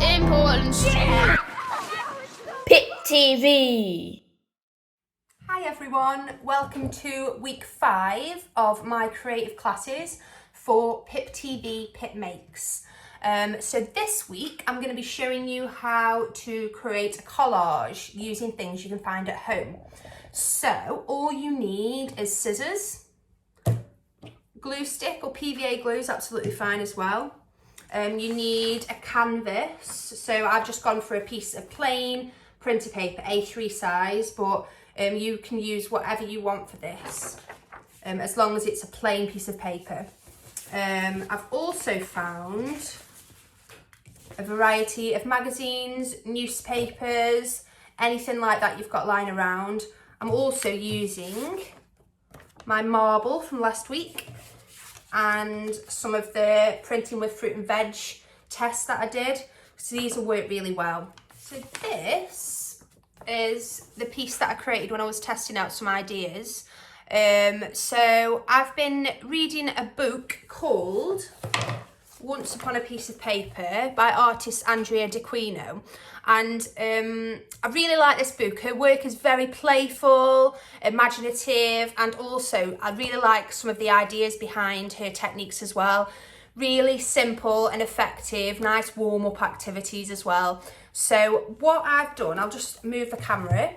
important stuff. PIPTV. Hi everyone, welcome to week 5 of my creative classes for PIPTV Makes. So this week I'm going to be showing you how to create a collage using things you can find at home. So all you need is scissors, glue stick or PVA glue is absolutely fine as well. You need a canvas, so I've just gone for a piece of plain printer paper, A3 size, but you can use whatever you want for this, as long as it's a plain piece of paper. I've also found a variety of magazines, newspapers, anything like that you've got lying around. I'm also using my marble from last week and some of the printing with fruit and veg tests that I did. So these will work really well. So this is the piece that I created when I was testing out some ideas. So I've been reading a book called Once Upon a Piece of Paper by artist Andrea D'Aquino, and I really like this book. Her work is very playful, imaginative, and also I really like some of the ideas behind her techniques as well. Really simple and effective, nice warm-up activities as well. So what I've done, I'll just move the camera.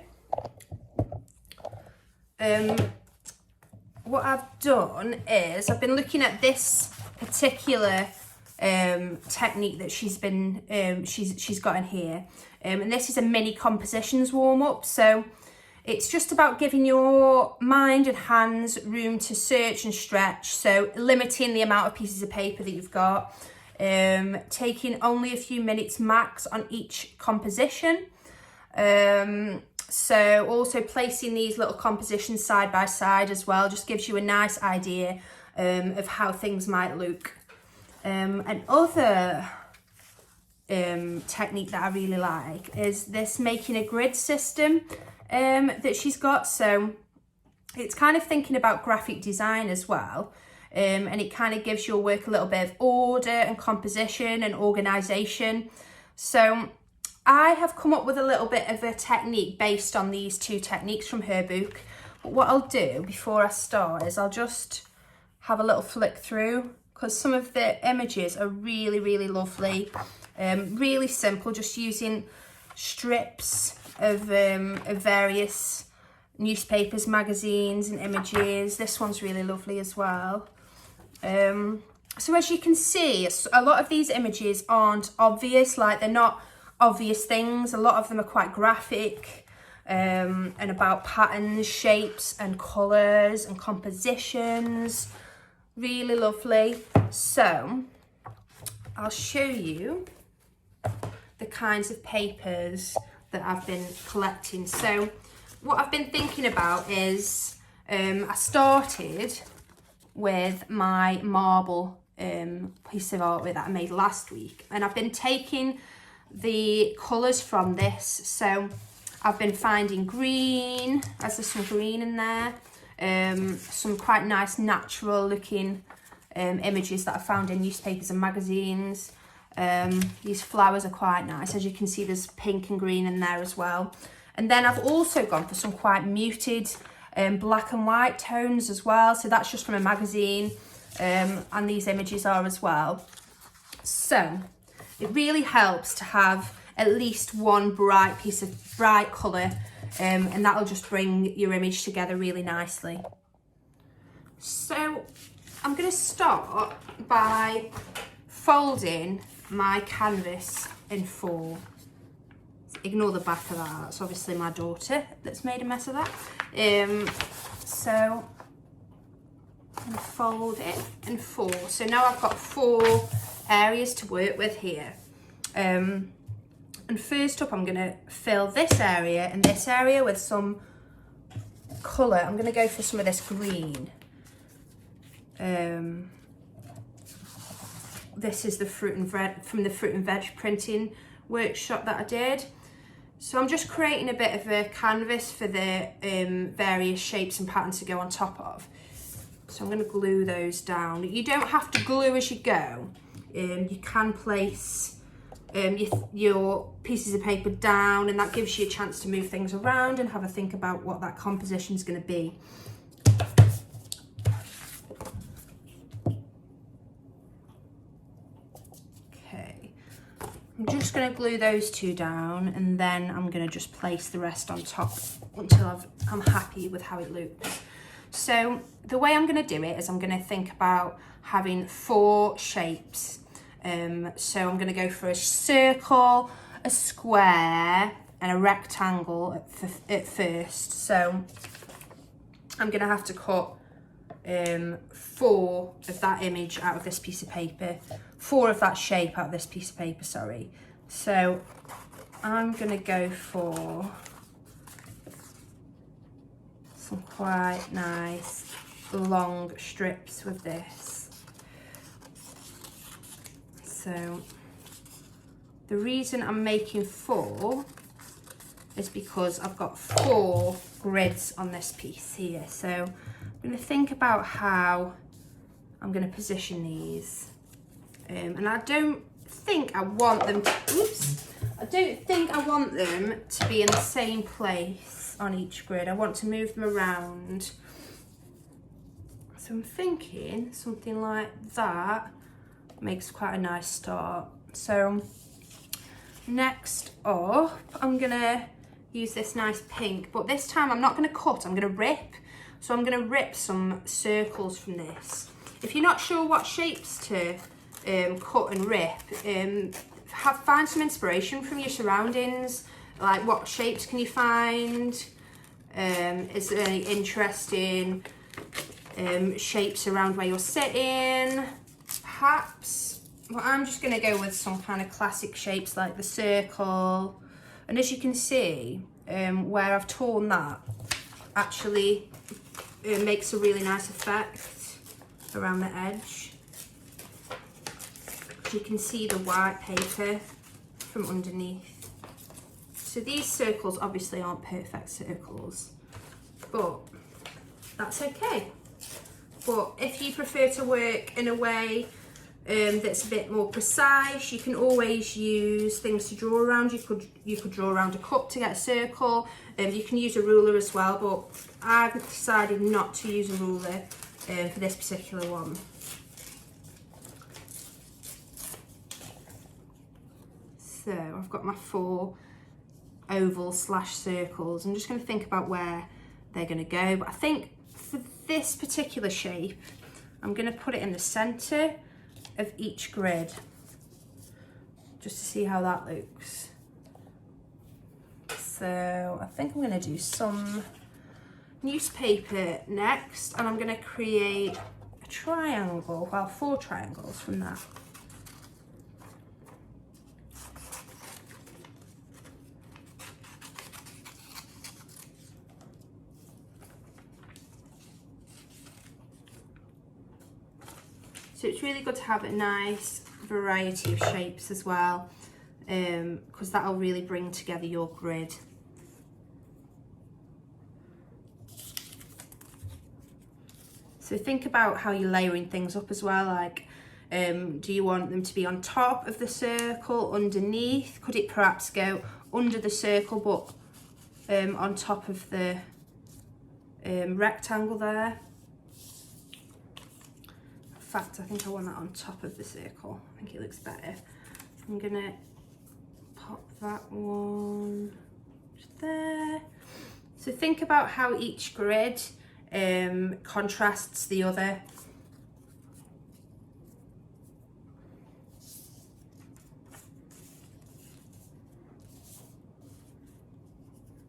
What I've done is I've been looking at this particular technique that she's got in here, and this is a mini compositions warm-up. So it's just about giving your mind and hands room to search and stretch, so limiting the amount of pieces of paper that you've got, taking only a few minutes max on each composition. So also placing these little compositions side by side as well just gives you a nice idea of how things might look. Another technique that I really like is this making a grid system that she's got. So it's kind of thinking about graphic design as well, and it kind of gives your work a little bit of order and composition and organisation. So I have come up with a little bit of a technique based on these two techniques from her book. But what I'll do before I start is I'll just have a little flick through, because some of the images are really, really lovely. Really simple, just using strips of various newspapers, magazines and images. This one's really lovely as well. So as you can see, a lot of these images aren't obvious, like they're not obvious things. A lot of them are quite graphic and about patterns, shapes and colours and compositions. Really lovely. So I'll show you the kinds of papers that I've been collecting. So what I've been thinking about is I started with my marble piece of artwork that I made last week, and I've been taking the colours from this. So I've been finding green, as there's some green in there, some quite nice natural looking images that I found in newspapers and magazines. These flowers are quite nice. As you can see, there's pink and green in there as well. And then I've also gone for some quite muted black and white tones as well. So that's just from a magazine, and these images are as well. So it really helps to have at least one bright piece of bright colour, and that'll just bring your image together really nicely. So I'm going to start by folding my canvas in 4. Ignore the back of that, that's obviously my daughter that's made a mess of that. So I'm going to fold it in 4. So now I've got 4 areas to work with here. And first up, I'm going to fill this area and this area with some colour. I'm going to go for some of this green. This is the fruit and veg from the fruit and veg printing workshop that I did. So I'm just creating a bit of a canvas for the various shapes and patterns to go on top of. So I'm going to glue those down. You don't have to glue as you go. You can place your pieces of paper down, and that gives you a chance to move things around and have a think about what that composition is going to be. Okay, I'm just going to glue those two down, and then I'm going to just place the rest on top until I'm happy with how it looks. So the way I'm going to do it is I'm going to think about having 4 shapes. So I'm going to go for a circle, a square, and a rectangle at first. So I'm going to have to cut 4 of that image out of this piece of paper, 4 of that shape out of this piece of paper, sorry. So I'm going to go for some quite nice long strips with this. So the reason I'm making 4 is because I've got 4 grids on this piece here. So I'm going to think about how I'm going to position these. And I don't think I want them to, I don't think I want them to be in the same place on each grid. I want to move them around. So I'm thinking something like that makes quite a nice start. So next up, I'm gonna use this nice pink, but this time I'm not gonna cut, I'm gonna rip. So I'm gonna rip some circles from this. If you're not sure what shapes to cut and rip, find some inspiration from your surroundings. Like, what shapes can you find? Is there any interesting shapes around where you're sitting? Perhaps. Well, I'm just going to go with some kind of classic shapes like the circle. And as you can see, where I've torn that, actually it makes a really nice effect around the edge. You can see the white paper from underneath. So these circles obviously aren't perfect circles, but that's okay. But if you prefer to work in a way that's a bit more precise, you can always use things to draw around. You could draw around a cup to get a circle. You can use a ruler as well, but I've decided not to use a ruler for this particular one. So I've got my 4 oval / circles. I'm just going to think about where they're going to go. But I think for this particular shape, I'm going to put it in the centre of each grid, just to see how that looks. So I think I'm going to do some newspaper next, and I'm going to create a triangle, well, 4 triangles from that. So it's really good to have a nice variety of shapes as well, because that'll really bring together your grid. So think about how you're layering things up as well, like do you want them to be on top of the circle, underneath? Could it perhaps go under the circle but on top of the rectangle there? In fact, I think I want that on top of the circle. I think it looks better. I'm gonna pop that one just there. So think about how each grid contrasts the other.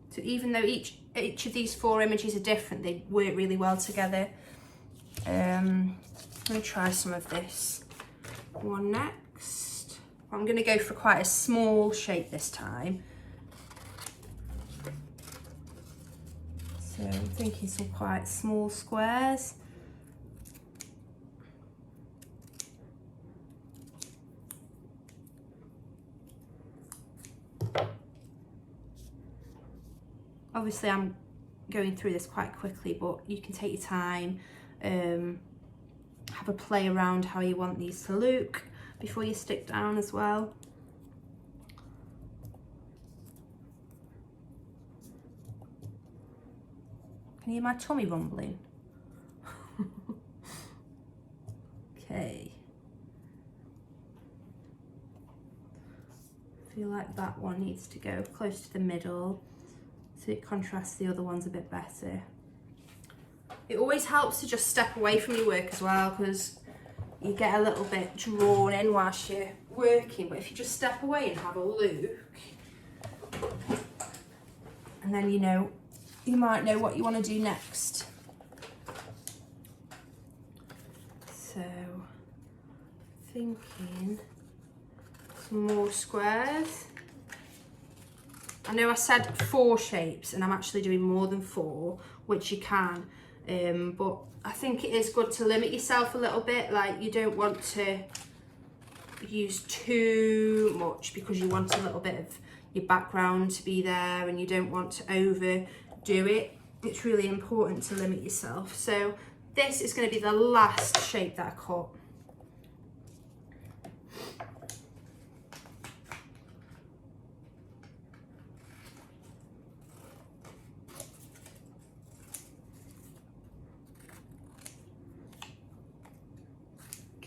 So even though each of these 4 images are different, they work really well together. I'm going to try some of this one next. I'm going to go for quite a small shape this time. So I'm thinking some quite small squares. Obviously I'm going through this quite quickly, but you can take your time, have a play around how you want these to look before you stick down as well. Can you hear my tummy rumbling? Okay. I feel like that one needs to go close to the middle so it contrasts the other ones a bit better. It always helps to just step away from your work as well, because you get a little bit drawn in whilst you're working, but if you just step away and have a look, and then you might know what you want to do next. So, thinking some more squares. I know I said 4 shapes and I'm actually doing more than 4, which you can, but I think it is good to limit yourself a little bit. Like, you don't want to use too much because you want a little bit of your background to be there and you don't want to overdo it. It's really important to limit yourself. So this is going to be the last shape that I cut.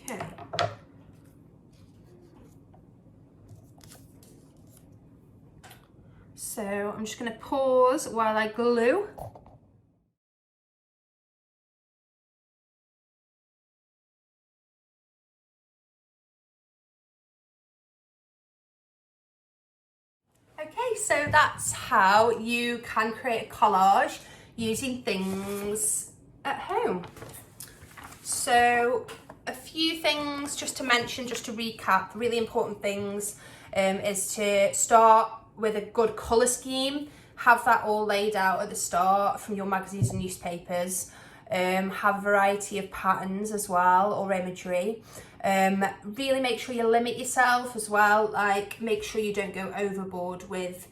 Okay. So I'm just going to pause while I glue. Okay, so that's how you can create a collage using things at home. So a few things just to mention, just to recap, really important things is to start with a good colour scheme. Have that all laid out at the start from your magazines and newspapers. Have a variety of patterns as well, or imagery. Really make sure you limit yourself as well, like make sure you don't go overboard with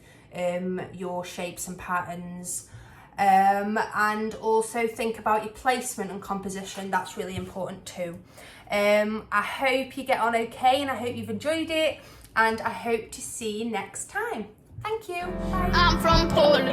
your shapes and patterns. And also think about your placement and composition. That's really important too. I hope you get on okay, and I hope you've enjoyed it, and I hope to see you next time. Thank you. Bye. I'm from Poland.